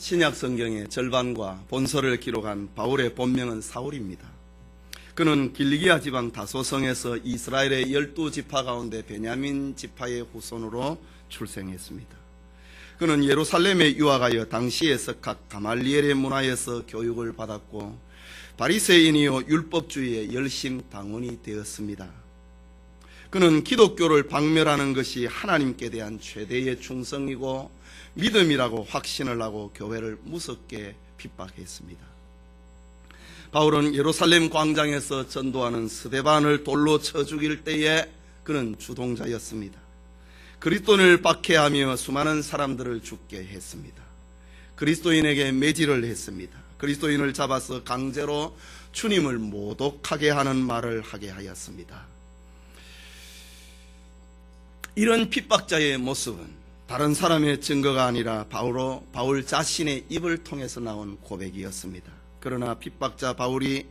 신약 성경의 절반과 본서를 기록한 바울의 본명은 사울입니다. 그는 길리기아 지방 다소성에서 이스라엘의 12지파 가운데 베냐민 지파의 후손으로 출생했습니다. 그는 예루살렘에 유학하여 당시의 석학 가말리엘의 문화에서 교육을 받았고 바리새인이요 율법주의의 열심 당원이 되었습니다. 그는 기독교를 박멸하는 것이 하나님께 대한 최대의 충성이고 믿음이라고 확신을 하고 교회를 무섭게 핍박했습니다. 바울은 예루살렘 광장에서 전도하는 스데반을 돌로 쳐 죽일 때에 그는 주동자였습니다. 그리스도인을 박해하며 수많은 사람들을 죽게 했습니다. 그리스도인에게 매질을 했습니다. 그리스도인을 잡아서 강제로 주님을 모독하게 하는 말을 하게 하였습니다. 이런 핍박자의 모습은 다른 사람의 증거가 아니라 바울 자신의 입을 통해서 나온 고백이었습니다. 그러나 핍박자 바울이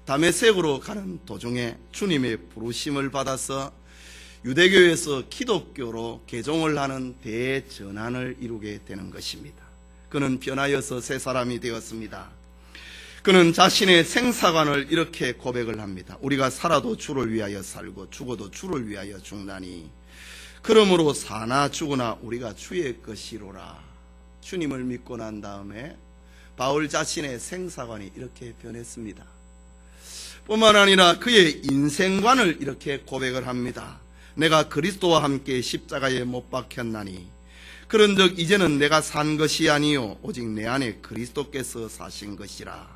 다메섹으로 가는 도중에 주님의 부르심을 받아서 유대교에서 기독교로 개종을 하는 대전환을 이루게 되는 것입니다. 그는 변하여서 새 사람이 되었습니다. 그는 자신의 생사관을 이렇게 고백을 합니다. 우리가 살아도 주를 위하여 살고 죽어도 주를 위하여 죽나니 그러므로 사나 죽으나 우리가 주의 것이로라. 주님을 믿고 난 다음에 바울 자신의 생사관이 이렇게 변했습니다. 뿐만 아니라 그의 인생관을 이렇게 고백을 합니다. 내가 그리스도와 함께 십자가에 못 박혔나니 그런즉 이제는 내가 산 것이 아니요 오직 내 안에 그리스도께서 사신 것이라.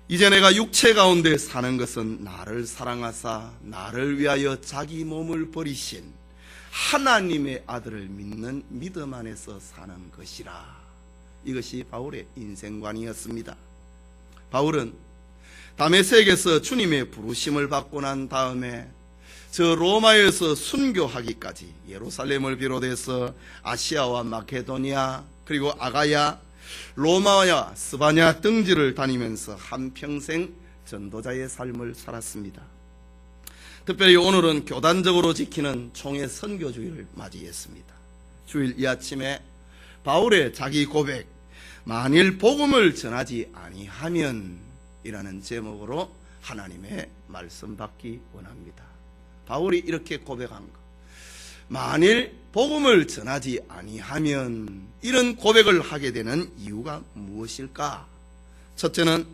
이제 내가 육체 가운데 사는 것은 나를 사랑하사 나를 위하여 자기 몸을 버리신 하나님의 아들을 믿는 믿음 안에서 사는 것이라. 이것이 바울의 인생관이었습니다. 바울은 다메섹에서 주님의 부르심을 받고 난 다음에 저 로마에서 순교하기까지 예루살렘을 비롯해서 아시아와 마케도니아 그리고 아가야, 로마와 스바냐 등지를 다니면서 한평생 전도자의 삶을 살았습니다. 특별히 오늘은 교단적으로 지키는 총회 선교주의를 맞이했습니다. 주일 이 아침에 바울의 자기 고백, 만일 복음을 전하지 아니하면 이라는 제목으로 하나님의 말씀 받기 원합니다. 바울이 이렇게 고백한 것, 만일 복음을 전하지 아니하면, 이런 고백을 하게 되는 이유가 무엇일까? 첫째는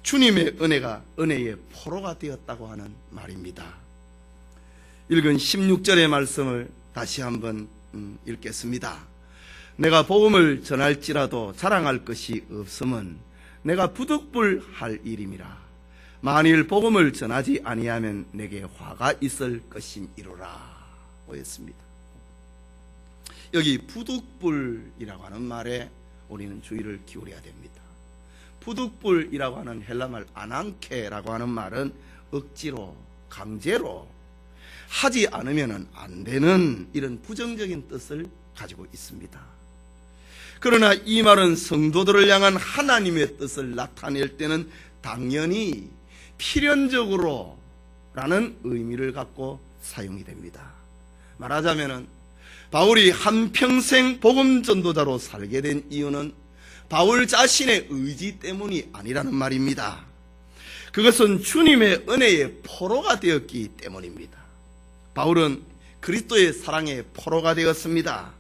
주님의 은혜가 은혜의 포로가 되었다고 하는 말입니다. 읽은 16절의 말씀을 다시 한번 읽겠습니다. 내가 복음을 전할지라도 자랑할 것이 없음은 내가 부득불할 일임이라. 만일 복음을 전하지 아니하면 내게 화가 있을 것임이로라. 보였습니다. 여기 부득불이라고 하는 말에 우리는 주의를 기울여야 됩니다. 부득불이라고 하는 헬라말 아난케라고 하는 말은 억지로, 강제로 하지 않으면 안 되는 이런 부정적인 뜻을 가지고 있습니다. 그러나 이 말은 성도들을 향한 하나님의 뜻을 나타낼 때는 당연히 필연적으로 라는 의미를 갖고 사용이 됩니다. 말하자면 바울이 한평생 복음 전도자로 살게 된 이유는 바울 자신의 의지 때문이 아니라는 말입니다. 그것은 주님의 은혜의 포로가 되었기 때문입니다. 바울은 그리스도의 사랑의 포로가 되었습니다.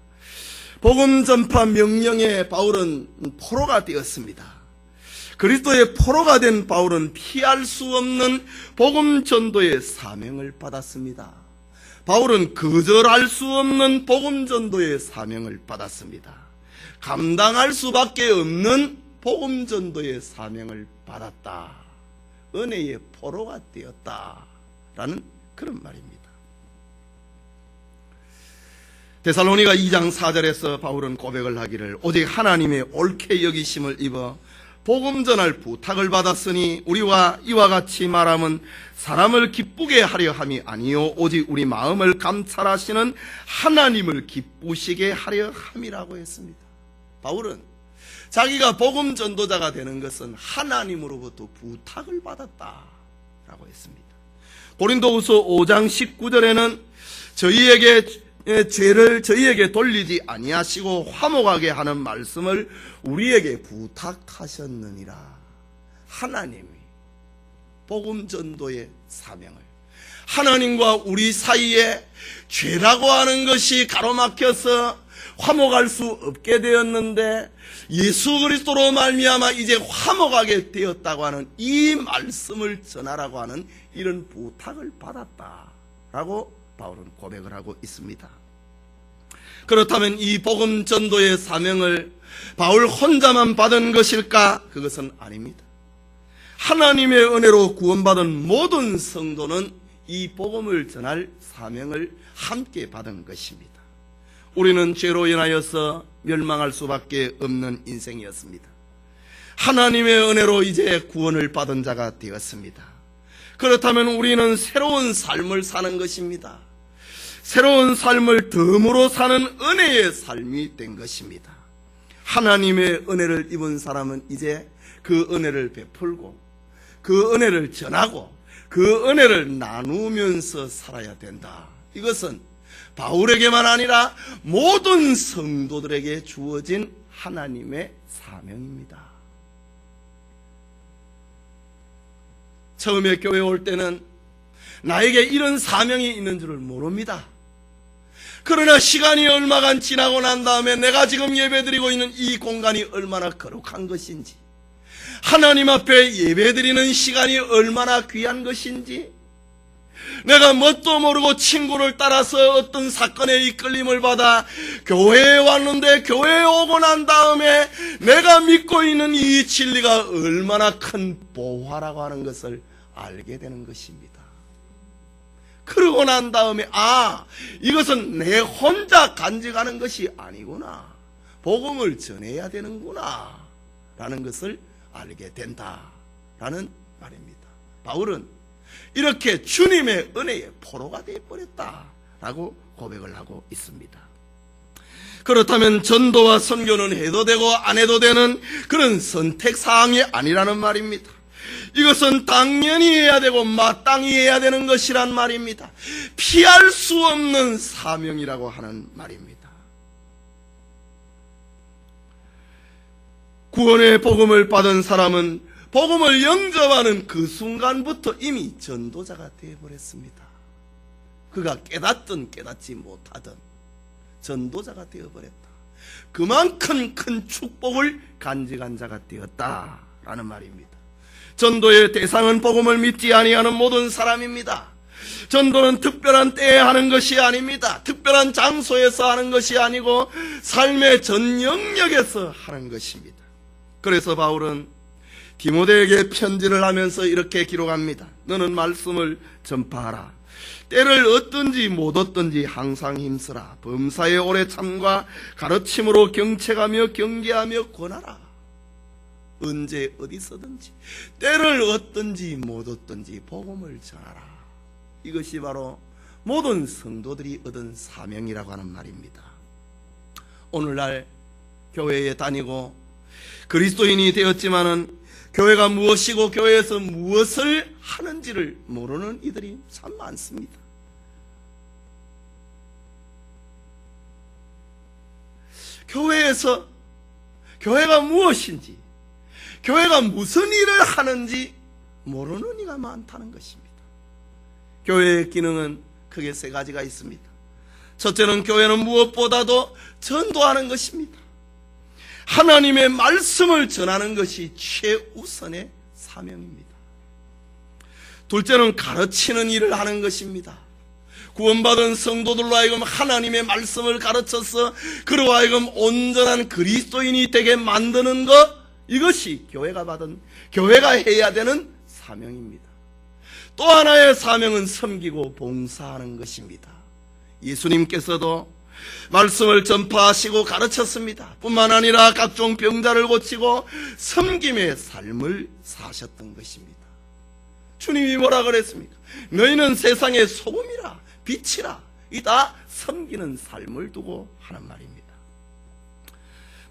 복음 전파 명령에 바울은 포로가 되었습니다. 그리스도의 포로가 된 바울은 피할 수 없는 복음 전도의 사명을 받았습니다. 바울은 거절할 수 없는 복음 전도의 사명을 받았습니다. 감당할 수밖에 없는 복음 전도의 사명을 받았다. 은혜의 포로가 되었다라는 그런 말입니다. 데살로니가 2장 4절에서 바울은 고백을 하기를 오직 하나님의 옳게 여기심을 입어 복음 전할 부탁을 받았으니 우리와 이와 같이 말함은 사람을 기쁘게 하려 함이 아니요 오직 우리 마음을 감찰하시는 하나님을 기쁘시게 하려 함이라고 했습니다. 바울은 자기가 복음 전도자가 되는 것은 하나님으로부터 부탁을 받았다라고 했습니다. 고린도후서 5장 19절에는 저희에게 죄를 저희에게 돌리지 아니하시고 화목하게 하는 말씀을 우리에게 부탁하셨느니라. 하나님이 복음 전도의 사명을, 하나님과 우리 사이에 죄라고 하는 것이 가로막혀서 화목할 수 없게 되었는데 예수 그리스도로 말미암아 이제 화목하게 되었다고 하는 이 말씀을 전하라고 하는 이런 부탁을 받았다라고 바울은 고백을 하고 있습니다. 그렇다면 이 복음 전도의 사명을 바울 혼자만 받은 것일까? 그것은 아닙니다. 하나님의 은혜로 구원받은 모든 성도는 이 복음을 전할 사명을 함께 받은 것입니다. 우리는 죄로 인하여서 멸망할 수밖에 없는 인생이었습니다. 하나님의 은혜로 이제 구원을 받은 자가 되었습니다. 그렇다면 우리는 새로운 삶을 사는 것입니다. 새로운 삶을 덤으로 사는 은혜의 삶이 된 것입니다. 하나님의 은혜를 입은 사람은 이제 그 은혜를 베풀고 그 은혜를 전하고 그 은혜를 나누면서 살아야 된다. 이것은 바울에게만 아니라 모든 성도들에게 주어진 하나님의 사명입니다. 처음에 교회 올 때는 나에게 이런 사명이 있는 줄을 모릅니다. 그러나 시간이 얼마간 지나고 난 다음에 내가 지금 예배드리고 있는 이 공간이 얼마나 거룩한 것인지, 하나님 앞에 예배드리는 시간이 얼마나 귀한 것인지, 내가 뭣도 모르고 친구를 따라서 어떤 사건에 이끌림을 받아 교회에 왔는데 교회에 오고 난 다음에 내가 믿고 있는 이 진리가 얼마나 큰 보화라고 하는 것을 알게 되는 것입니다. 그러고 난 다음에 이것은 내 혼자 간직하는 것이 아니구나, 복음을 전해야 되는구나 라는 것을 알게 된다라는 말입니다. 바울은 이렇게 주님의 은혜의 포로가 되어버렸다라고 고백을 하고 있습니다. 그렇다면 전도와 선교는 해도 되고 안 해도 되는 그런 선택사항이 아니라는 말입니다. 이것은 당연히 해야 되고 마땅히 해야 되는 것이란 말입니다. 피할 수 없는 사명이라고 하는 말입니다. 구원의 복음을 받은 사람은 복음을 영접하는 그 순간부터 이미 전도자가 되어버렸습니다. 그가 깨닫든 깨닫지 못하든 전도자가 되어버렸다. 그만큼 큰 축복을 간직한 자가 되었다라는 말입니다. 전도의 대상은 복음을 믿지 아니하는 모든 사람입니다. 전도는 특별한 때에 하는 것이 아닙니다. 특별한 장소에서 하는 것이 아니고 삶의 전 영역에서 하는 것입니다. 그래서 바울은 디모데에게 편지를 하면서 이렇게 기록합니다. 너는 말씀을 전파하라. 때를 얻든지 못 얻든지 항상 힘쓰라. 범사에 오래 참과 가르침으로 경책하며 경계하며 권하라. 언제 어디서든지 때를 얻든지 못 얻든지 복음을 전하라. 이것이 바로 모든 성도들이 얻은 사명이라고 하는 말입니다. 오늘날 교회에 다니고 그리스도인이 되었지만은 교회가 무엇이고 교회에서 무엇을 하는지를 모르는 이들이 참 많습니다. 교회에서 교회가 무엇인지, 교회가 무슨 일을 하는지 모르는 이가 많다는 것입니다. 교회의 기능은 크게 세 가지가 있습니다. 첫째는 교회는 무엇보다도 전도하는 것입니다. 하나님의 말씀을 전하는 것이 최우선의 사명입니다. 둘째는 가르치는 일을 하는 것입니다. 구원받은 성도들로 하여금 하나님의 말씀을 가르쳐서 그로 하여금 온전한 그리스도인이 되게 만드는 것, 이것이 교회가 해야 되는 사명입니다. 또 하나의 사명은 섬기고 봉사하는 것입니다. 예수님께서도 말씀을 전파하시고 가르쳤습니다. 뿐만 아니라 각종 병자를 고치고 섬김의 삶을 사셨던 것입니다. 주님이 뭐라 그랬습니까? 너희는 세상의 소금이라 빛이라. 이 다 섬기는 삶을 두고 하는 말입니다.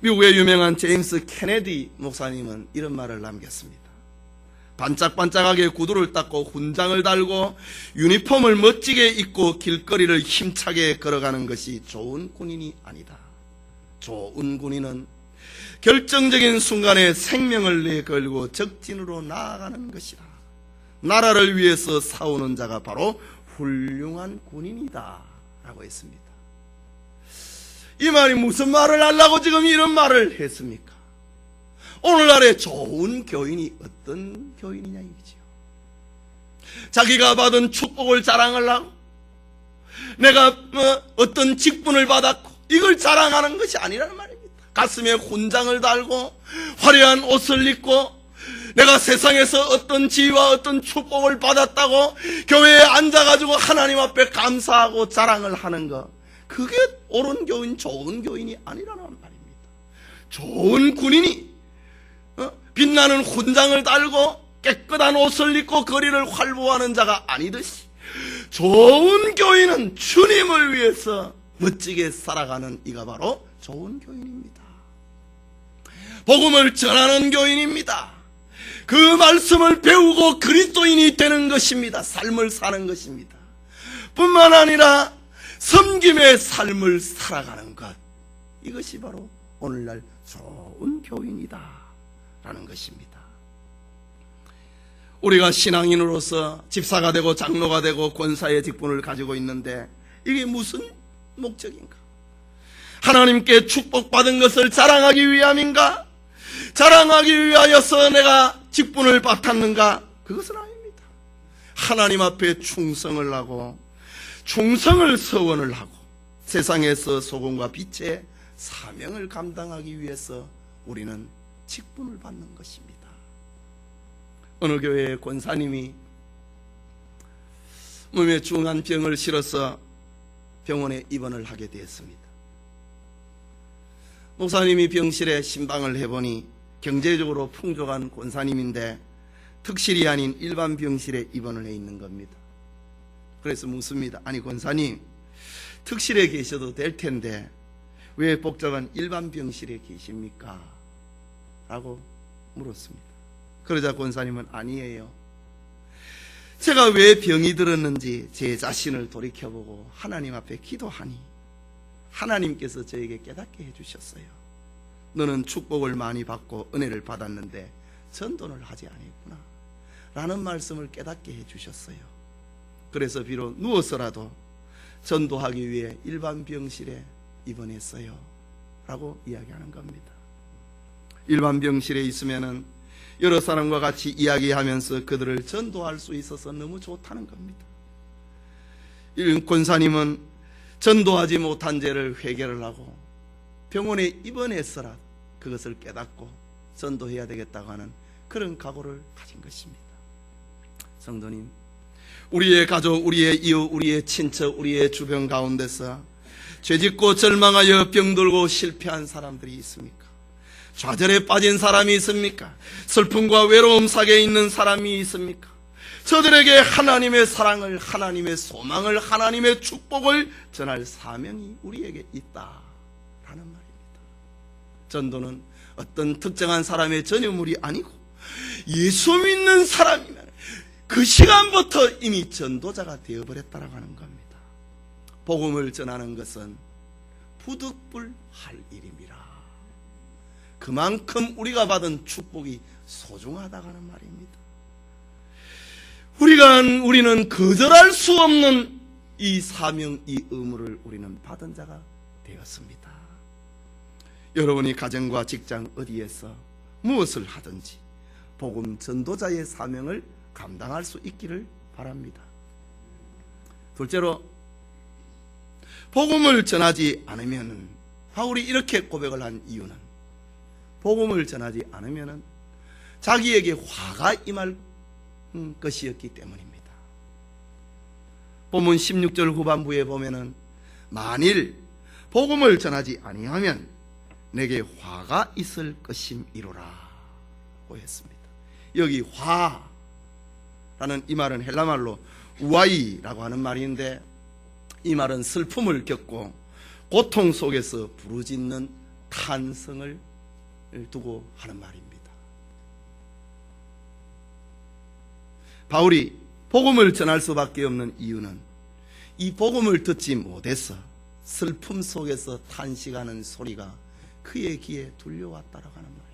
미국의 유명한 제임스 케네디 목사님은 이런 말을 남겼습니다. 반짝반짝하게 구두를 닦고 훈장을 달고 유니폼을 멋지게 입고 길거리를 힘차게 걸어가는 것이 좋은 군인이 아니다. 좋은 군인은 결정적인 순간에 생명을 내걸고 적진으로 나아가는 것이다. 나라를 위해서 싸우는 자가 바로 훌륭한 군인이다 라고 했습니다. 이 말이 무슨 말을 하려고 지금 이런 말을 했습니까? 오늘날의 좋은 교인이 어떤 교인이냐 이거지요. 자기가 받은 축복을 자랑을 하고 내가 어떤 직분을 받았고 이걸 자랑하는 것이 아니라는 말입니다. 가슴에 훈장을 달고 화려한 옷을 입고 내가 세상에서 어떤 지위와 어떤 축복을 받았다고 교회에 앉아가지고 하나님 앞에 감사하고 자랑을 하는 것, 그게 옳은 교인, 좋은 교인이 아니라는 말입니다. 좋은 군인이 빛나는 훈장을 달고 깨끗한 옷을 입고 거리를 활보하는 자가 아니듯이 좋은 교인은 주님을 위해서 멋지게 살아가는 이가 바로 좋은 교인입니다. 복음을 전하는 교인입니다. 그 말씀을 배우고 그리스도인이 되는 것입니다. 삶을 사는 것입니다. 뿐만 아니라 섬김의 삶을 살아가는 것, 이것이 바로 오늘날 좋은 교인이다 라는 것입니다. 우리가 신앙인으로서 집사가 되고 장로가 되고 권사의 직분을 가지고 있는데 이게 무슨 목적인가? 하나님께 축복받은 것을 자랑하기 위함인가? 자랑하기 위하여서 내가 직분을 맡았는가? 그것은 아닙니다. 하나님 앞에 충성을 하고 충성을 서원을 하고 세상에서 소금과 빛의 사명을 감당하기 위해서 우리는 직분을 받는 것입니다. 어느 교회의 권사님이 몸에 중한 병을 실어서 병원에 입원을 하게 되었습니다. 목사님이 병실에 신방을 해보니 경제적으로 풍족한 권사님인데 특실이 아닌 일반 병실에 입원을 해 있는 겁니다. 그래서 묻습니다. 아니 권사님, 특실에 계셔도 될 텐데 왜 복잡한 일반 병실에 계십니까? 라고 물었습니다. 그러자 권사님은 아니에요. 제가 왜 병이 들었는지 제 자신을 돌이켜보고 하나님 앞에 기도하니 하나님께서 저에게 깨닫게 해주셨어요. 너는 축복을 많이 받고 은혜를 받았는데 전도를 하지 않았구나 라는 말씀을 깨닫게 해주셨어요. 그래서 비록 누워서라도 전도하기 위해 일반 병실에 입원했어요 라고 이야기하는 겁니다. 일반 병실에 있으면은 여러 사람과 같이 이야기하면서 그들을 전도할 수 있어서 너무 좋다는 겁니다. 권사님은 전도하지 못한 죄를 회개를 하고 병원에 입원했어라 그것을 깨닫고 전도해야 되겠다고 하는 그런 각오를 가진 것입니다. 성도님, 우리의 가족, 우리의 이웃, 우리의 친척, 우리의 주변 가운데서 죄짓고 절망하여 병들고 실패한 사람들이 있습니까? 좌절에 빠진 사람이 있습니까? 슬픔과 외로움 속에 있는 사람이 있습니까? 저들에게 하나님의 사랑을, 하나님의 소망을, 하나님의 축복을 전할 사명이 우리에게 있다라는 말입니다. 전도는 어떤 특정한 사람의 전유물이 아니고 예수 믿는 사람이면 그 시간부터 이미 전도자가 되어버렸다라고 하는 겁니다. 복음을 전하는 것은 부득불할 일입니다. 그만큼 우리가 받은 축복이 소중하다고 하는 말입니다. 우리는 거절할 수 없는 이 사명, 이 의무를 우리는 받은 자가 되었습니다. 여러분이 가정과 직장 어디에서 무엇을 하든지 복음 전도자의 사명을 감당할 수 있기를 바랍니다. 둘째로, 복음을 전하지 않으면, 바울이 이렇게 고백을 한 이유는 복음을 전하지 않으면 자기에게 화가 임할 것이었기 때문입니다. 본문 16절 후반부에 보면은 만일 복음을 전하지 아니하면 내게 화가 있을 것임이로라 고 했습니다. 여기 화라는 이 말은 헬라말로 우아이라고 하는 말인데 이 말은 슬픔을 겪고 고통 속에서 부르짖는 탄성을 두고 하는 말입니다. 바울이 복음을 전할 수밖에 없는 이유는 이 복음을 듣지 못해서 슬픔 속에서 탄식하는 소리가 그의 귀에 들려왔다라고 하는 말입니다.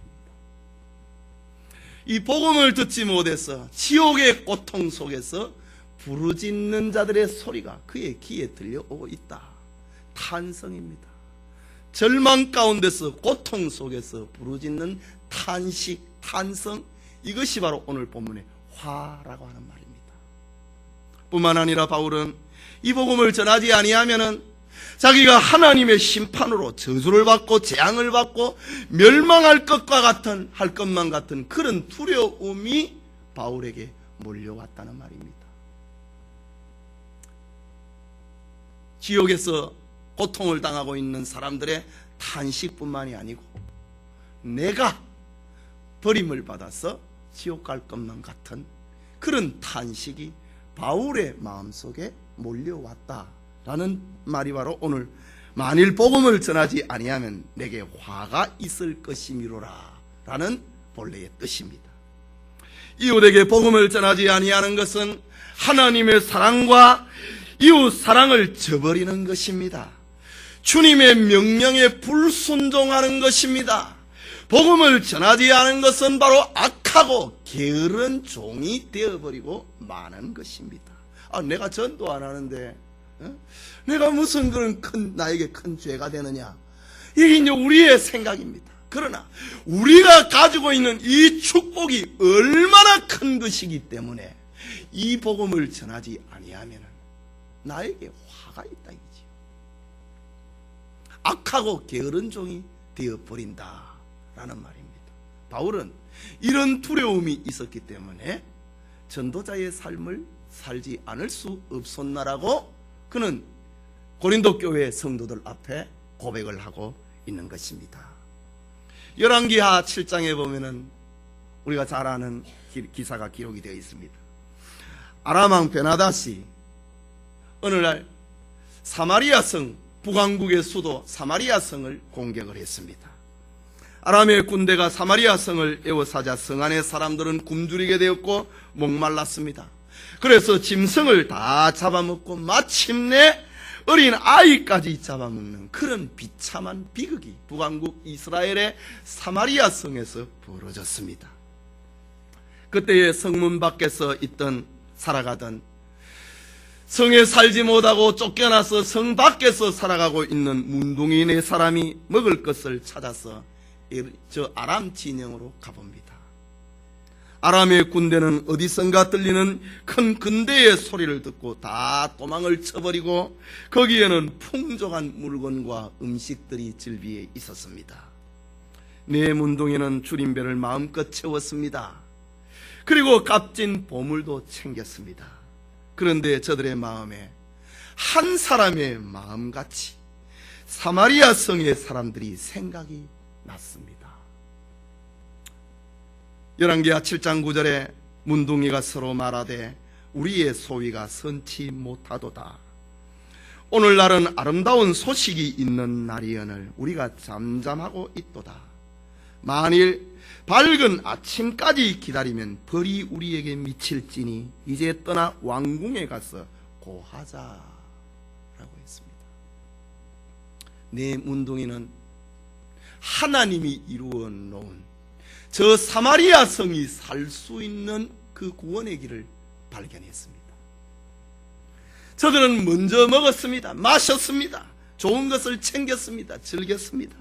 이 복음을 듣지 못해서 지옥의 고통 속에서 부르짖는 자들의 소리가 그의 귀에 들려오고 있다. 탄성입니다. 절망 가운데서 고통 속에서 부르짖는 탄식, 탄성, 이것이 바로 오늘 본문의 화라고 하는 말입니다. 뿐만 아니라 바울은 이 복음을 전하지 아니하면은 자기가 하나님의 심판으로 저주를 받고 재앙을 받고 멸망할 할 것만 같은 그런 두려움이 바울에게 몰려왔다는 말입니다. 지옥에서 고통을 당하고 있는 사람들의 탄식뿐만이 아니고 내가 버림을 받아서 지옥 갈 것만 같은 그런 탄식이 바울의 마음속에 몰려왔다라는 말이 바로 오늘 만일 복음을 전하지 아니하면 내게 화가 있을 것이미로라 라는 본래의 뜻입니다. 이웃에게 복음을 전하지 아니하는 것은 하나님의 사랑과 이웃 사랑을 저버리는 것입니다. 주님의 명령에 불순종하는 것입니다. 복음을 전하지 않은 것은 바로 악하고 게으른 종이 되어버리고 마는 것입니다. 내가 전도 안 하는데 내가 무슨 그런 나에게 큰 죄가 되느냐, 이게 이제 우리의 생각입니다. 그러나 우리가 가지고 있는 이 축복이 얼마나 큰 것이기 때문에 이 복음을 전하지 아니하면 나에게 화가 있다 이지요. 악하고 게으른 종이 되어버린다 라는 말입니다. 바울은 이런 두려움이 있었기 때문에 전도자의 삶을 살지 않을 수 없었나라고 그는 고린도 교회 성도들 앞에 고백을 하고 있는 것입니다. 열왕기하 7장에 보면은 우리가 잘 아는 기사가 기록이 되어 있습니다. 아람 왕 베나닷이 어느 날 사마리아 성, 북왕국의 수도 사마리아 성을 공격을 했습니다. 아람의 군대가 사마리아 성을 에워싸자 성 안의 사람들은 굶주리게 되었고 목말랐습니다. 그래서 짐승을 다 잡아먹고 마침내 어린 아이까지 잡아먹는 그런 비참한 비극이 북왕국 이스라엘의 사마리아 성에서 벌어졌습니다. 그때의 성문 밖에서 살아가던 성에 살지 못하고 쫓겨나서 성 밖에서 살아가고 있는 문둥이 네 사람이 먹을 것을 찾아서 저 아람 진영으로 가봅니다. 아람의 군대는 어디선가 들리는 큰 근대의 소리를 듣고 다 도망을 쳐버리고 거기에는 풍족한 물건과 음식들이 즐비해 있었습니다. 네 문둥이는 줄임배를 마음껏 채웠습니다. 그리고 값진 보물도 챙겼습니다. 그런데 저들의 마음에 한 사람의 마음같이 사마리아 성의 사람들이 생각이 났습니다. 열왕기하 7장 9절에 문둥이가 서로 말하되 우리의 소위가 선치 못하도다. 오늘날은 아름다운 소식이 있는 날이여늘 우리가 잠잠하고 있도다. 만일 밝은 아침까지 기다리면 벌이 우리에게 미칠지니 이제 떠나 왕궁에 가서 고하자라고 했습니다. 네 문둥이는 하나님이 이루어 놓은 저 사마리아 성이 살 수 있는 그 구원의 길을 발견했습니다. 저들은 먼저 먹었습니다. 마셨습니다. 좋은 것을 챙겼습니다. 즐겼습니다.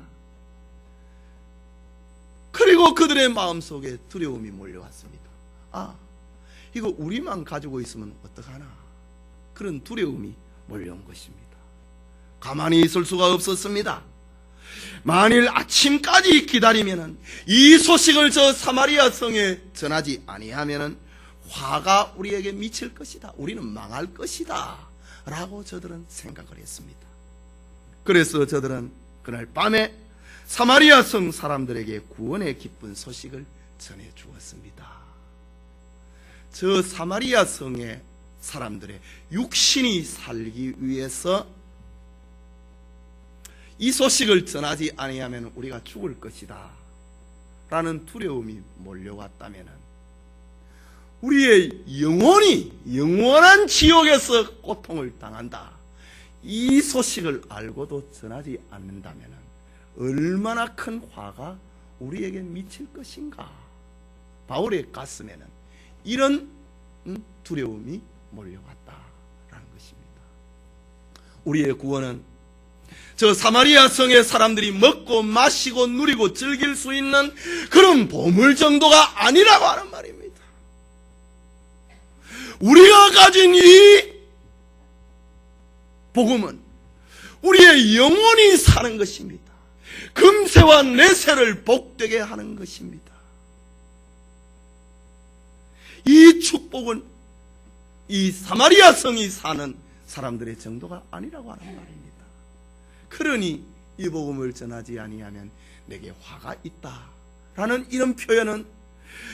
그리고 그들의 마음속에 두려움이 몰려왔습니다. 이거 우리만 가지고 있으면 어떡하나, 그런 두려움이 몰려온 것입니다. 가만히 있을 수가 없었습니다. 만일 아침까지 기다리면은 이 소식을 저 사마리아 성에 전하지 아니하면은 화가 우리에게 미칠 것이다. 우리는 망할 것이다. 라고 저들은 생각을 했습니다. 그래서 저들은 그날 밤에 사마리아 성 사람들에게 구원의 기쁜 소식을 전해 주었습니다. 저 사마리아 성의 사람들의 육신이 살기 위해서 이 소식을 전하지 아니하면 우리가 죽을 것이다 라는 두려움이 몰려왔다면 우리의 영원한 지옥에서 고통을 당한다. 이 소식을 알고도 전하지 않는다면 얼마나 큰 화가 우리에게 미칠 것인가. 바울의 가슴에는 이런 두려움이 몰려왔다라는 것입니다. 우리의 구원은 저 사마리아 성의 사람들이 먹고 마시고 누리고 즐길 수 있는 그런 보물 정도가 아니라고 하는 말입니다. 우리가 가진 이 복음은 우리의 영혼이 사는 것입니다. 금세와 내세를 복되게 하는 것입니다. 이 축복은 이 사마리아 성이 사는 사람들의 정도가 아니라고 하는 말입니다. 그러니 이 복음을 전하지 아니하면 내게 화가 있다라는 이런 표현은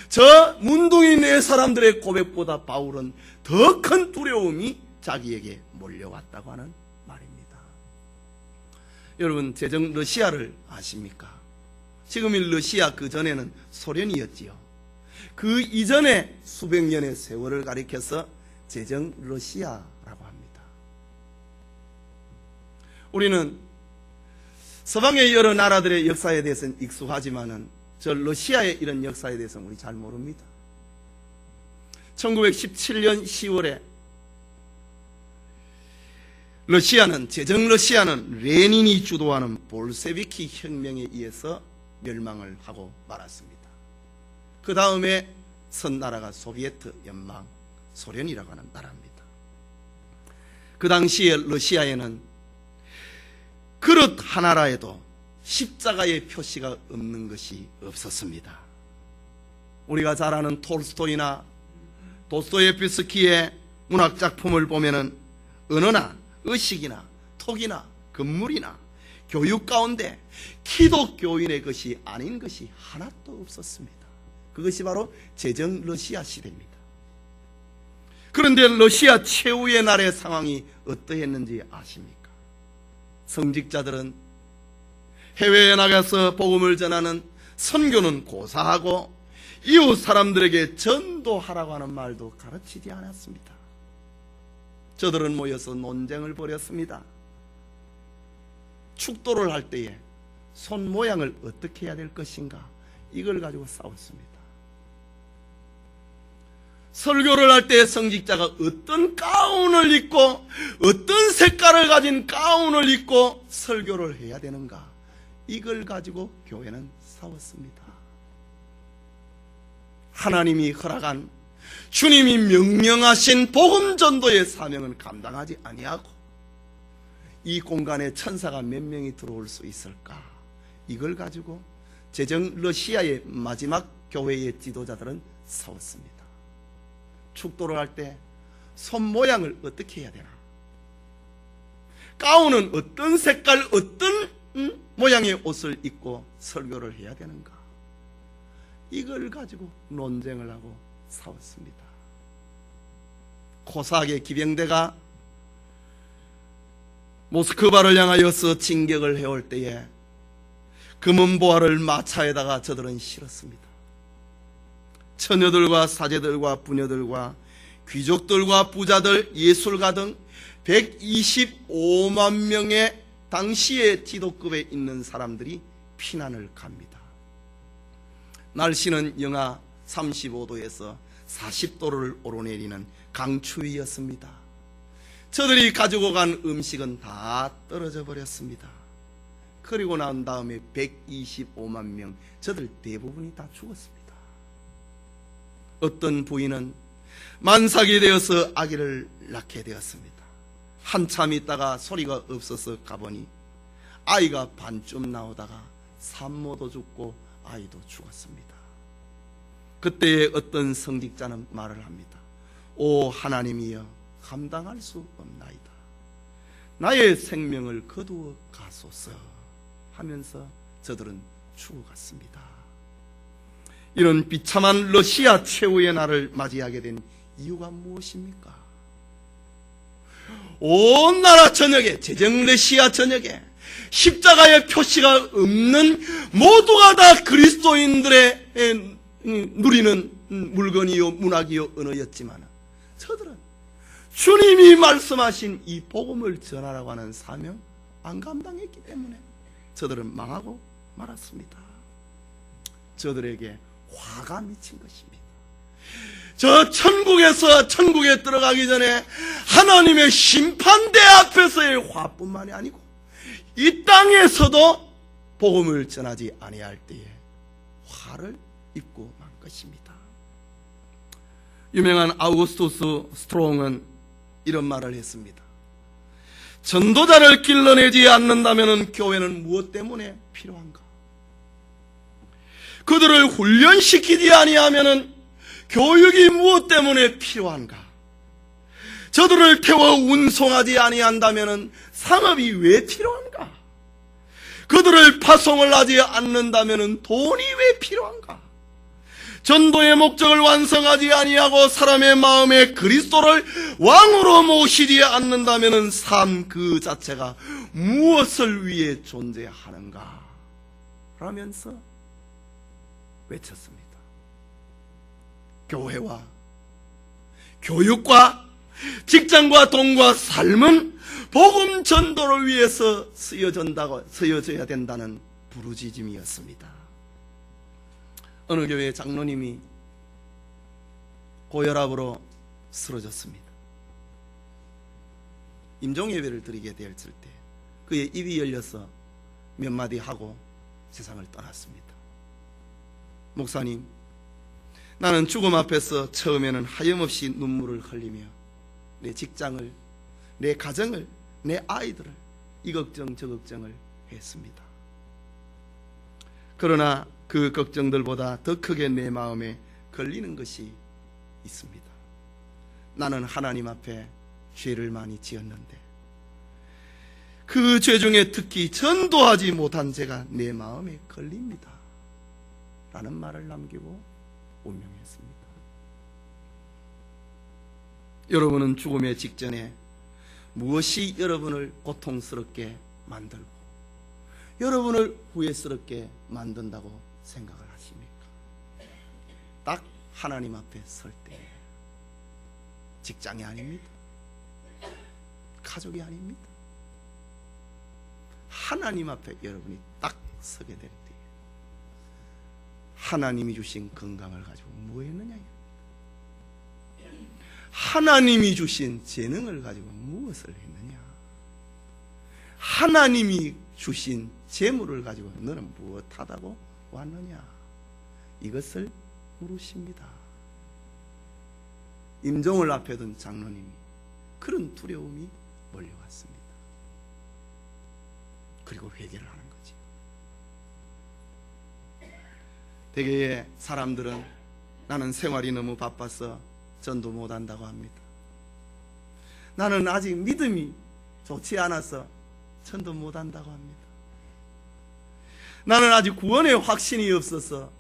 저 문둥이 네 사람들의 고백보다 바울은 더 큰 두려움이 자기에게 몰려왔다고 하는 말입니다. 여러분, 제정 러시아를 아십니까? 지금의 러시아, 그 전에는 소련이었지요. 그 이전에 수백 년의 세월을 가리켜서 제정 러시아라고 합니다. 우리는 서방의 여러 나라들의 역사에 대해서는 익숙하지만은 저 러시아의 이런 역사에 대해서는 우리 잘 모릅니다. 1917년 10월에 제정 러시아는 레닌이 주도하는 볼셰비키 혁명에 의해서 멸망을 하고 말았습니다. 그 다음에 선 나라가 소비에트 연방, 소련이라고 하는 나라입니다. 그 당시에 러시아에는 그릇 하나라에도 십자가의 표시가 없는 것이 없었습니다. 우리가 잘 아는 톨스토이나 도스토예프스키의 문학작품을 보면은 언어나 의식이나 톡이나 건물이나 교육 가운데 기독교인의 것이 아닌 것이 하나도 없었습니다. 그것이 바로 제정 러시아 시대입니다. 그런데 러시아 최후의 날의 상황이 어떠했는지 아십니까? 성직자들은 해외에 나가서 복음을 전하는 선교는 고사하고 이웃 사람들에게 전도하라고 하는 말도 가르치지 않았습니다. 저들은 모여서 논쟁을 벌였습니다. 축도를 할 때에 손 모양을 어떻게 해야 될 것인가, 이걸 가지고 싸웠습니다. 설교를 할 때 성직자가 어떤 가운을 입고 어떤 색깔을 가진 가운을 입고 설교를 해야 되는가, 이걸 가지고 교회는 싸웠습니다. 하나님이 허락한, 주님이 명령하신 복음 전도의 사명은 감당하지 아니하고 이 공간에 천사가 몇 명이 들어올 수 있을까, 이걸 가지고 제정 러시아의 마지막 교회의 지도자들은 싸웠습니다. 축도를 할 때 손 모양을 어떻게 해야 되나, 가운은 어떤 색깔 어떤 모양의 옷을 입고 설교를 해야 되는가, 이걸 가지고 논쟁을 하고 싸웠습니다. 코사악의 기병대가 모스크바를 향하여서 진격을 해올 때에 금은보화를 마차에다가 저들은 실었습니다. 처녀들과 사제들과 부녀들과 귀족들과 부자들, 예술가 등 125만 명의 당시의 지도급에 있는 사람들이 피난을 갑니다. 날씨는 영하 35도에서 40도를 오르내리는 강추위였습니다. 저들이 가지고 간 음식은 다 떨어져 버렸습니다. 그리고 난 다음에 125만 명, 저들 대부분이 다 죽었습니다. 어떤 부인은 만삭이 되어서 아기를 낳게 되었습니다. 한참 있다가 소리가 없어서 가보니 아이가 반쯤 나오다가 산모도 죽고 아이도 죽었습니다. 그때에 어떤 성직자는 말을 합니다. 오 하나님이여, 감당할 수 없나이다. 나의 생명을 거두어 가소서 하면서 저들은 죽어갔습니다. 이런 비참한 러시아 최후의 날을 맞이하게 된 이유가 무엇입니까? 온 나라 전역에, 제정 러시아 전역에 십자가의 표시가 없는 모두가 다 그리스도인들의 누리는 물건이요 문학이요 언어였지만 저들은 주님이 말씀하신 이 복음을 전하라고 하는 사명 안 감당했기 때문에 저들은 망하고 말았습니다. 저들에게 화가 미친 것입니다. 저 천국에 들어가기 전에 하나님의 심판대 앞에서의 화뿐만이 아니고 이 땅에서도 복음을 전하지 아니할 때에 화를 입고 만 것입니다. 유명한 아우구스투스 스트롱은 이런 말을 했습니다. 전도자를 길러내지 않는다면 교회는 무엇 때문에 필요한가? 그들을 훈련시키지 아니하면 교육이 무엇 때문에 필요한가? 저들을 태워 운송하지 아니한다면 상업이 왜 필요한가? 그들을 파송을 하지 않는다면 돈이 왜 필요한가? 전도의 목적을 완성하지 아니하고 사람의 마음에 그리스도를 왕으로 모시지 않는다면 삶 그 자체가 무엇을 위해 존재하는가? 라면서 외쳤습니다. 교회와 교육과 직장과 돈과 삶은 복음 전도를 위해서 쓰여져야 된다는 부르짖음이었습니다. 어느 교회 장로님이 고혈압으로 쓰러졌습니다. 임종예배를 드리게 되었을 때 그의 입이 열려서 몇 마디 하고 세상을 떠났습니다. 목사님, 나는 죽음 앞에서 처음에는 하염없이 눈물을 흘리며 내 직장을, 내 가정을, 내 아이들을 이 걱정 저 걱정을 했습니다. 그러나 그 걱정들보다 더 크게 내 마음에 걸리는 것이 있습니다. 나는 하나님 앞에 죄를 많이 지었는데 그 죄 중에 특히 전도하지 못한 죄가 내 마음에 걸립니다. 라는 말을 남기고 운명했습니다. 여러분은 죽음의 직전에 무엇이 여러분을 고통스럽게 만들고 여러분을 후회스럽게 만든다고 생각을 하십니까? 딱 하나님 앞에 설 때 직장이 아닙니다. 가족이 아닙니다. 하나님 앞에 여러분이 딱 서게 될 때 하나님이 주신 건강을 가지고 뭐 했느냐? 하나님이 주신 재능을 가지고 무엇을 했느냐? 하나님이 주신 재물을 가지고 너는 무엇하다고 왔느냐? 이것을 물으십니다. 임종을 앞에 둔 장로님이 그런 두려움이 몰려왔습니다. 그리고 회개를 하는 거지. 대개의 사람들은 나는 생활이 너무 바빠서 전도 못한다고 합니다. 나는 아직 믿음이 좋지 않아서 전도 못한다고 합니다. 나는 아직 구원의 확신이 없어서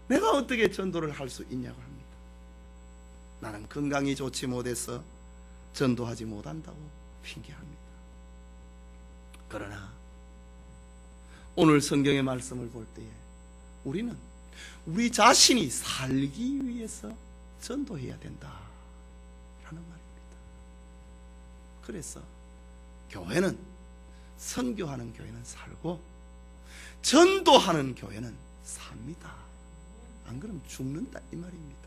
내가 어떻게 전도를 할 수 있냐고 합니다. 나는 건강이 좋지 못해서 전도하지 못한다고 핑계합니다. 그러나 오늘 성경의 말씀을 볼 때에 우리는 우리 자신이 살기 위해서 전도해야 된다라는 말입니다. 그래서 교회는 선교하는 교회는 살고 전도하는 교회는 삽니다. 안 그러면 죽는다 이 말입니다.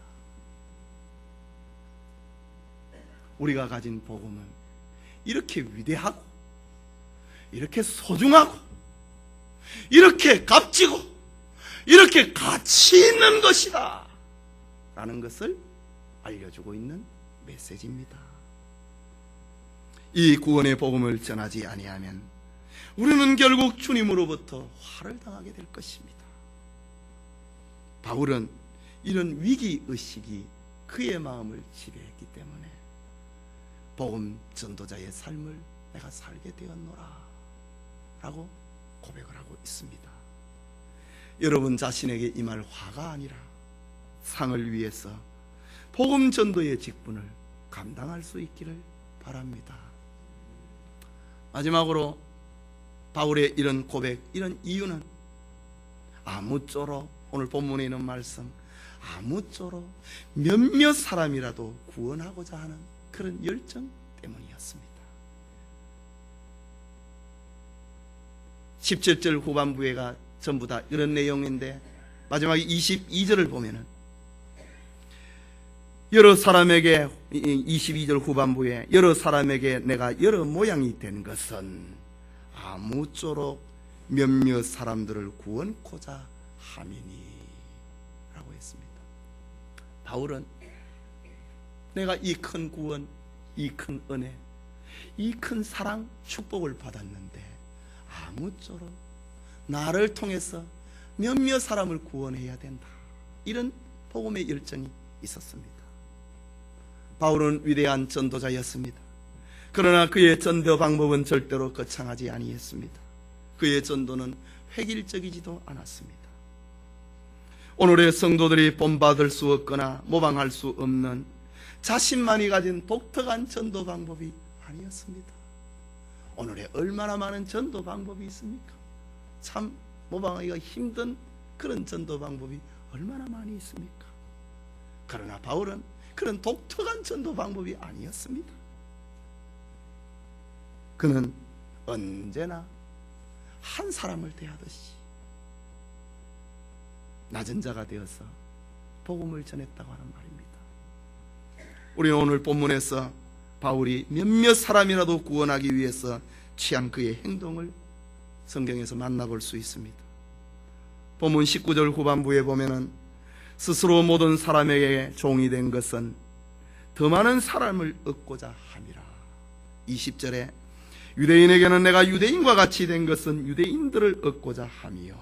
우리가 가진 복음은 이렇게 위대하고 이렇게 소중하고 이렇게 값지고 이렇게 가치 있는 것이다 라는 것을 알려주고 있는 메시지입니다. 이 구원의 복음을 전하지 아니하면 우리는 결국 주님으로부터 화를 당하게 될 것입니다. 바울은 이런 위기의식이 그의 마음을 지배했기 때문에 복음 전도자의 삶을 내가 살게 되었노라 라고 고백을 하고 있습니다. 여러분 자신에게 임할 화가 아니라 상을 위해서 복음 전도의 직분을 감당할 수 있기를 바랍니다. 마지막으로 바울의 이런 고백, 이런 이유는 아무쪼록 오늘 본문에 있는 말씀 아무쪼록 몇몇 사람이라도 구원하고자 하는 그런 열정 때문이었습니다. 17절 후반부에가 전부 다 이런 내용인데 마지막 22절을 보면은 여러 사람에게 22절 후반부에 여러 사람에게 내가 여러 모양이 된 것은 아무쪼록 몇몇 사람들을 구원코자 함이니 라고 했습니다. 바울은 내가 이 큰 구원, 이 큰 은혜, 이 큰 사랑, 축복을 받았는데 아무쪼록 나를 통해서 몇몇 사람을 구원해야 된다, 이런 복음의 열정이 있었습니다. 바울은 위대한 전도자였습니다. 그러나 그의 전도 방법은 절대로 거창하지 아니했습니다. 그의 전도는 획일적이지도 않았습니다. 오늘의 성도들이 본받을 수 없거나 모방할 수 없는 자신만이 가진 독특한 전도 방법이 아니었습니다. 오늘에 얼마나 많은 전도 방법이 있습니까? 참 모방하기가 힘든 그런 전도 방법이 얼마나 많이 있습니까? 그러나 바울은 그런 독특한 전도 방법이 아니었습니다. 그는 언제나 한 사람을 대하듯이 낮은 자가 되어서 복음을 전했다고 하는 말입니다. 우리는 오늘 본문에서 바울이 몇몇 사람이라도 구원하기 위해서 취한 그의 행동을 성경에서 만나볼 수 있습니다. 본문 19절 후반부에 보면은 스스로 모든 사람에게 종이 된 것은 더 많은 사람을 얻고자 함이라. 20절에 유대인에게는 내가 유대인과 같이 된 것은 유대인들을 얻고자 함이요.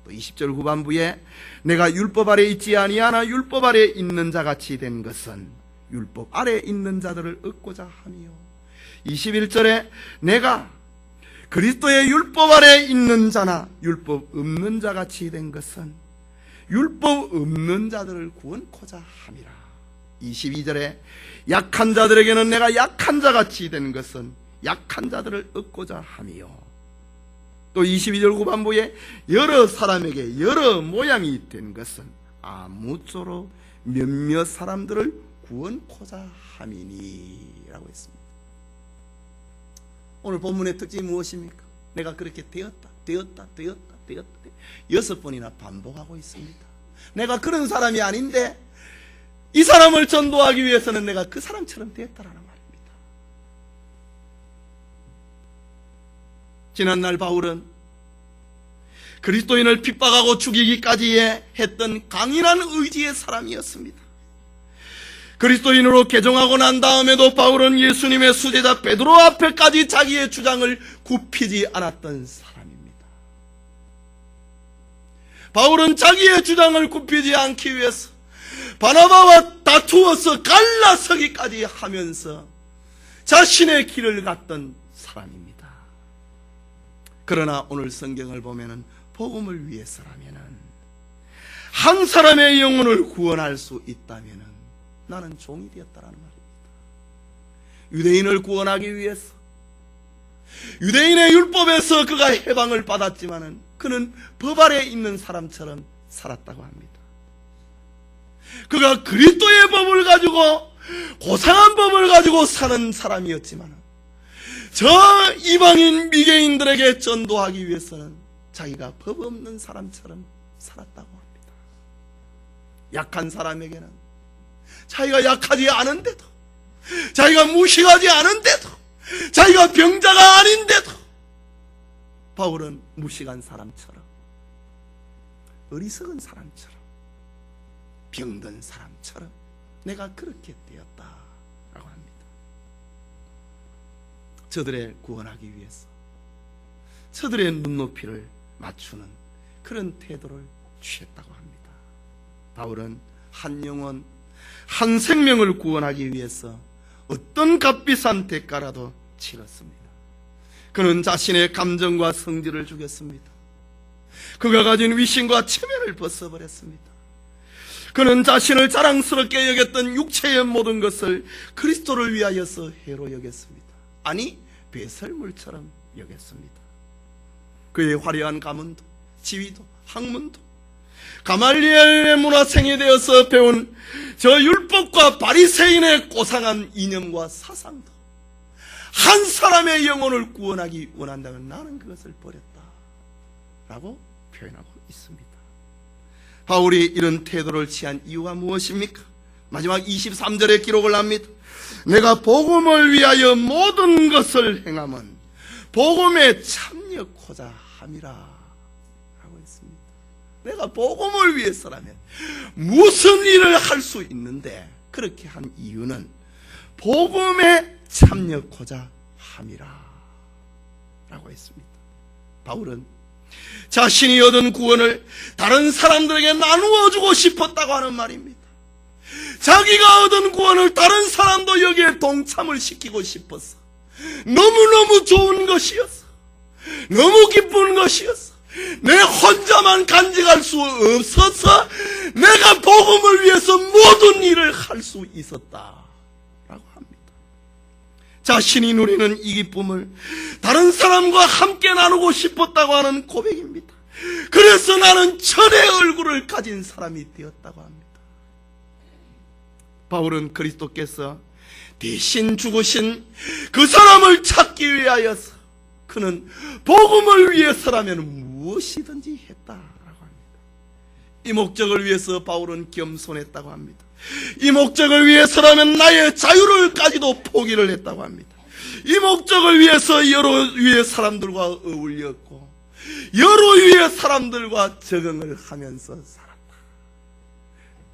또 20절 후반부에 내가 율법 아래 있지 아니하나 율법 아래 있는 자 같이 된 것은 율법 아래 있는 자들을 얻고자 함이요. 21절에 내가 그리스도의 율법 아래 있는 자나 율법 없는 자 같이 된 것은 율법 없는 자들을 구원코자 함이라. 22절에 약한 자들에게는 내가 약한 자 같이 된 것은 약한 자들을 얻고자 함이요. 또 22절 후반부에 여러 사람에게 여러 모양이 된 것은 아무쪼록 몇몇 사람들을 구원코자 함이니 라고 했습니다. 오늘 본문의 특징이 무엇입니까? 내가 그렇게 되었다 6번이나 반복하고 있습니다. 내가 그런 사람이 아닌데 이 사람을 전도하기 위해서는 내가 그 사람처럼 되었다라는 말입니다. 지난날 바울은 그리스도인을 핍박하고 죽이기까지 했던 강인한 의지의 사람이었습니다. 그리스도인으로 개종하고 난 다음에도 바울은 예수님의 수제자 베드로 앞에까지 자기의 주장을 굽히지 않았던 사람입니다. 바울은 자기의 주장을 굽히지 않기 위해서 바나바와 다투어서 갈라서기까지 하면서 자신의 길을 갔던 사람입니다. 그러나 오늘 성경을 보면은 복음을 위해서라면은 한 사람의 영혼을 구원할 수 있다면은 나는 종이 되었다라는 말입니다. 유대인을 구원하기 위해서 유대인의 율법에서 그가 해방을 받았지만은 그는 법 아래 있는 사람처럼 살았다고 합니다. 그가 그리스도의 법을 가지고 고상한 법을 가지고 사는 사람이었지만 저 이방인 미개인들에게 전도하기 위해서는 자기가 법 없는 사람처럼 살았다고 합니다. 약한 사람에게는 자기가 약하지 않은데도, 자기가 무식하지 않은데도, 자기가 병자가 아닌데도 바울은 무식한 사람처럼, 어리석은 사람처럼, 병든 사람처럼 내가 그렇게 되었다라고 합니다. 저들의 구원하기 위해서 저들의 눈높이를 맞추는 그런 태도를 취했다고 합니다. 바울은 한 영혼, 한 생명을 구원하기 위해서 어떤 값비싼 대가라도 치렀습니다. 그는 자신의 감정과 성질을 죽였습니다. 그가 가진 위신과 체면을 벗어버렸습니다. 그는 자신을 자랑스럽게 여겼던 육체의 모든 것을 그리스도를 위하여서 해로 여겼습니다. 아니, 배설물처럼 여겼습니다. 그의 화려한 가문도, 지위도, 학문도, 가말리엘의 문화생이 되어서 배운 저 율법과 바리새인의 고상한 이념과 사상도 한 사람의 영혼을 구원하기 원한다면 나는 그것을 버렸다 라고 표현하고 있습니다. 바울이 이런 태도를 취한 이유가 무엇입니까? 마지막 23절에 기록을 합니다. 내가 복음을 위하여 모든 것을 행함은 복음에 참여코자 함이라 라고 했습니다. 내가 복음을 위해서라면 무슨 일을 할 수 있는데 그렇게 한 이유는 복음에 참여코자 함이라 라고 했습니다. 바울은 자신이 얻은 구원을 다른 사람들에게 나누어 주고 싶었다고 하는 말입니다. 자기가 얻은 구원을 다른 사람도 여기에 동참을 시키고 싶었어. 너무너무 좋은 것이었어. 너무 기쁜 것이었어. 내 혼자만 간직할 수 없어서 내가 복음을 위해서 모든 일을 할 수 있었다 라고 합니다. 자신이 누리는 이 기쁨을 다른 사람과 함께 나누고 싶었다고 하는 고백입니다. 그래서 나는 천의 얼굴을 가진 사람이 되었다고 합니다. 바울은 그리스도께서 대신 죽으신 그 사람을 찾기 위하여서 그는 복음을 위해서라면 무엇이든지 했다라고 합니다. 이 목적을 위해서 바울은 겸손했다고 합니다. 이 목적을 위해서라면 나의 자유를까지도 포기를 했다고 합니다. 이 목적을 위해서 여러 위의 사람들과 어울렸고 여러 위의 사람들과 적응을 하면서 살았다.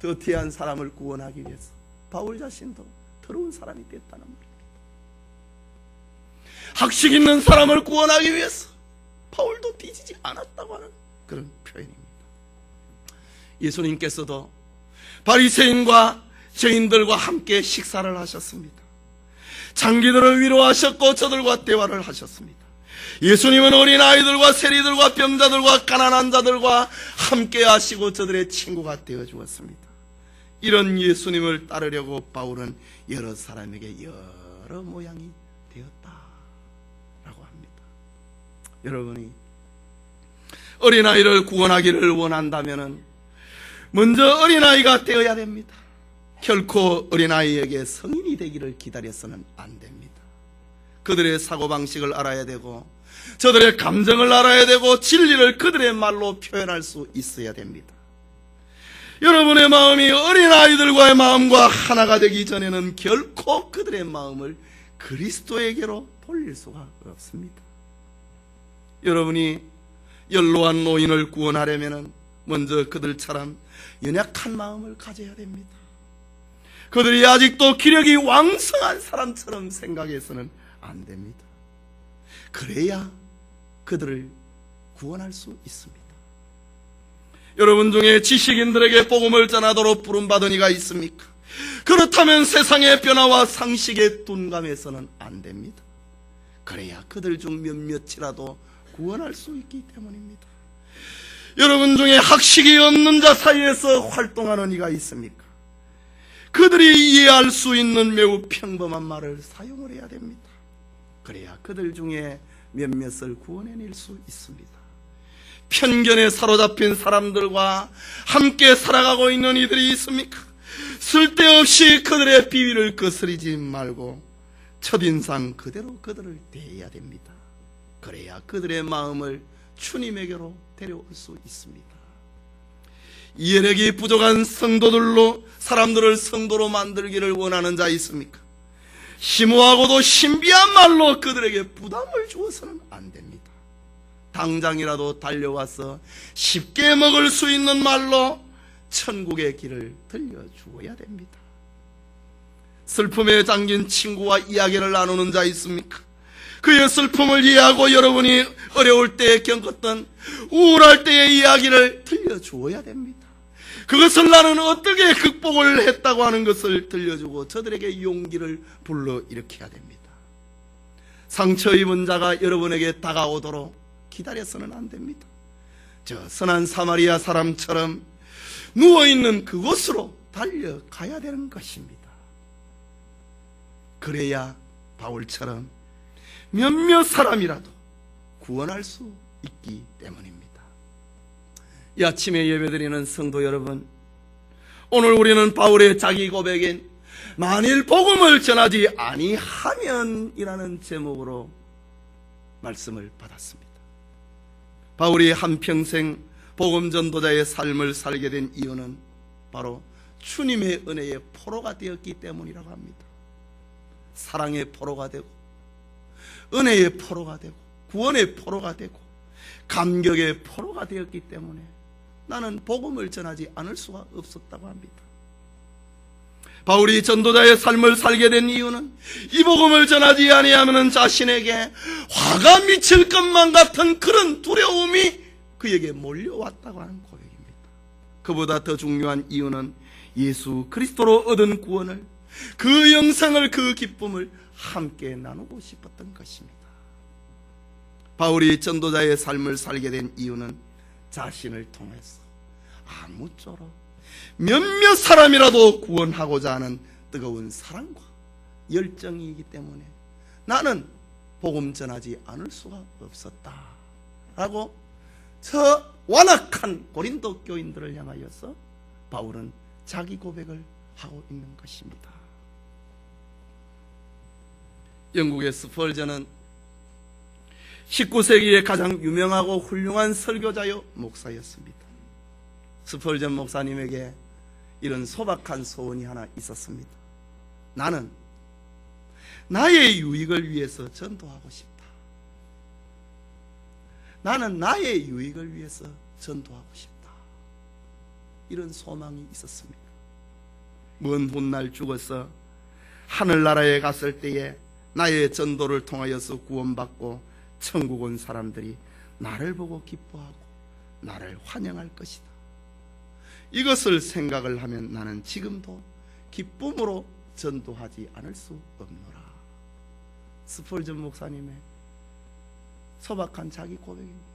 더티한 사람을 구원하기 위해서 바울 자신도 더러운 사람이 됐다는 말입니다. 학식 있는 사람을 구원하기 위해서 바울도 뒤지지 않았다고 하는 그런 표현입니다. 예수님께서도 바리새인과 죄인들과 함께 식사를 하셨습니다. 장기들을 위로하셨고 저들과 대화를 하셨습니다. 예수님은 어린아이들과 세리들과 병자들과 가난한 자들과 함께 하시고 저들의 친구가 되어 주었습니다. 이런 예수님을 따르려고 바울은 여러 사람에게 여러 모양이 되었다라고 합니다. 여러분이 어린아이를 구원하기를 원한다면 먼저 어린아이가 되어야 됩니다. 결코 어린아이에게 성인이 되기를 기다려서는 안 됩니다. 그들의 사고방식을 알아야 되고 저들의 감정을 알아야 되고 진리를 그들의 말로 표현할 수 있어야 됩니다. 여러분의 마음이 어린아이들과의 마음과 하나가 되기 전에는 결코 그들의 마음을 그리스도에게로 돌릴 수가 없습니다. 여러분이 연로한 노인을 구원하려면 먼저 그들처럼 연약한 마음을 가져야 됩니다. 그들이 아직도 기력이 왕성한 사람처럼 생각해서는 안 됩니다. 그래야 그들을 구원할 수 있습니다. 여러분 중에 지식인들에게 복음을 전하도록 부름받은 이가 있습니까? 그렇다면 세상의 변화와 상식에 둔감해서는 안 됩니다. 그래야 그들 중 몇몇이라도 구원할 수 있기 때문입니다. 여러분 중에 학식이 없는 자 사이에서 활동하는 이가 있습니까? 그들이 이해할 수 있는 매우 평범한 말을 사용을 해야 됩니다. 그래야 그들 중에 몇몇을 구원해낼 수 있습니다. 편견에 사로잡힌 사람들과 함께 살아가고 있는 이들이 있습니까? 쓸데없이 그들의 비위를 거스리지 말고 첫인상 그대로 그들을 대해야 됩니다. 그래야 그들의 마음을 주님에게로 데려올 수 있습니다. 이해력이 부족한 성도들로 사람들을 성도로 만들기를 원하는 자 있습니까? 심오하고도 신비한 말로 그들에게 부담을 주어서는 안 됩니다. 당장이라도 달려와서 쉽게 먹을 수 있는 말로 천국의 길을 들려주어야 됩니다. 슬픔에 잠긴 친구와 이야기를 나누는 자 있습니까? 그의 슬픔을 이해하고 여러분이 어려울 때에 겪었던 우울할 때의 이야기를 들려주어야 됩니다. 그것을 나는 어떻게 극복을 했다고 하는 것을 들려주고 저들에게 용기를 불러일으켜야 됩니다. 상처 입은 자가 여러분에게 다가오도록 기다려서는 안 됩니다. 저 선한 사마리아 사람처럼 누워있는 그곳으로 달려가야 되는 것입니다. 그래야 바울처럼 몇몇 사람이라도 구원할 수 있기 때문입니다. 이 아침에 예배드리는 성도 여러분, 오늘 우리는 바울의 자기 고백인 만일 복음을 전하지 아니하면 이라는 제목으로 말씀을 받았습니다. 바울이 한평생 복음 전도자의 삶을 살게 된 이유는 바로 주님의 은혜의 포로가 되었기 때문이라고 합니다. 사랑의 포로가 되고 은혜의 포로가 되고 구원의 포로가 되고 감격의 포로가 되었기 때문에 나는 복음을 전하지 않을 수가 없었다고 합니다. 바울이 전도자의 삶을 살게 된 이유는 이 복음을 전하지 아니하면 자신에게 화가 미칠 것만 같은 그런 두려움이 그에게 몰려왔다고 하는 고백입니다. 그보다 더 중요한 이유는 예수 그리스도로 얻은 구원을, 그 영생을, 그 기쁨을 함께 나누고 싶었던 것입니다. 바울이 전도자의 삶을 살게 된 이유는 자신을 통해서 아무쪼록 몇몇 사람이라도 구원하고자 하는 뜨거운 사랑과 열정이기 때문에 나는 복음 전하지 않을 수가 없었다 라고 저 완악한 고린도 교인들을 향하여서 바울은 자기 고백을 하고 있는 것입니다. 영국의 스펄전은 19세기의 가장 유명하고 훌륭한 설교자요 목사였습니다. 스펄전 목사님에게 이런 소박한 소원이 하나 있었습니다. 나는 나의 유익을 위해서 전도하고 싶다. 나는 나의 유익을 위해서 전도하고 싶다. 이런 소망이 있었습니다. 먼 훗날 죽어서 하늘나라에 갔을 때에 나의 전도를 통하여서 구원받고 천국 온 사람들이 나를 보고 기뻐하고 나를 환영할 것이다. 이것을 생각을 하면 나는 지금도 기쁨으로 전도하지 않을 수 없노라. 스펄전 목사님의 소박한 자기 고백입니다.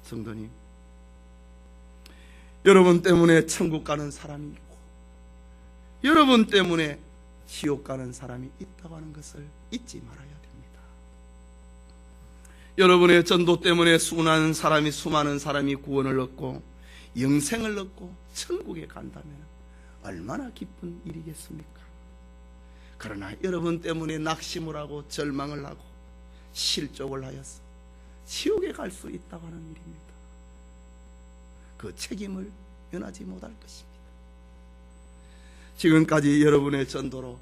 성도님, 여러분 때문에 천국 가는 사람이 있고 여러분 때문에 지옥 가는 사람이 있다고 하는 것을 잊지 말아야 됩니다. 여러분의 전도 때문에 수많은 사람이 구원을 얻고 영생을 얻고 천국에 간다면 얼마나 기쁜 일이겠습니까? 그러나 여러분 때문에 낙심을 하고 절망을 하고 실족을 하여서 지옥에 갈 수 있다고 하는 일입니다. 그 책임을 면하지 못할 것입니다. 지금까지 여러분의 전도로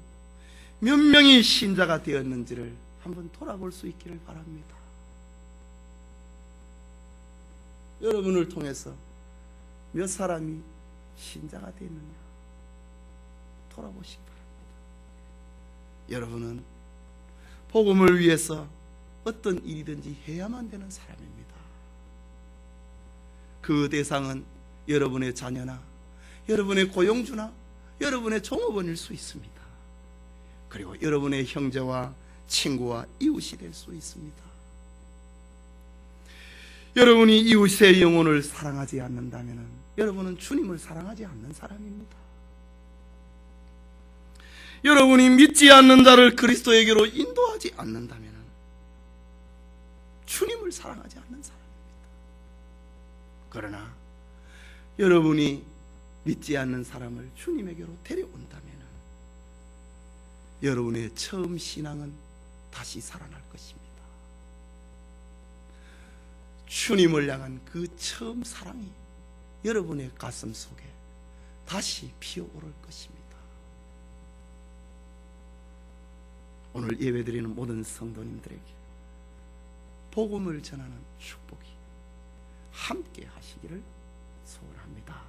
몇 명이 신자가 되었는지를 한번 돌아볼 수 있기를 바랍니다. 여러분을 통해서 몇 사람이 신자가 되었느냐 돌아보시기 바랍니다. 여러분은 복음을 위해서 어떤 일이든지 해야만 되는 사람입니다. 그 대상은 여러분의 자녀나 여러분의 고용주나 여러분의 종업원일 수 있습니다. 그리고 여러분의 형제와 친구와 이웃이 될 수 있습니다. 여러분이 이웃의 영혼을 사랑하지 않는다면 여러분은 주님을 사랑하지 않는 사람입니다. 여러분이 믿지 않는 자를 그리스도에게로 인도하지 않는다면 주님을 사랑하지 않는 사람입니다. 그러나 여러분이 믿지 않는 사람을 주님에게로 데려온다면 여러분의 처음 신앙은 다시 살아날 것입니다. 주님을 향한 그 처음 사랑이 여러분의 가슴 속에 다시 피어오를 것입니다. 오늘 예배드리는 모든 성도님들에게 복음을 전하는 축복이 함께 하시기를 소원합니다.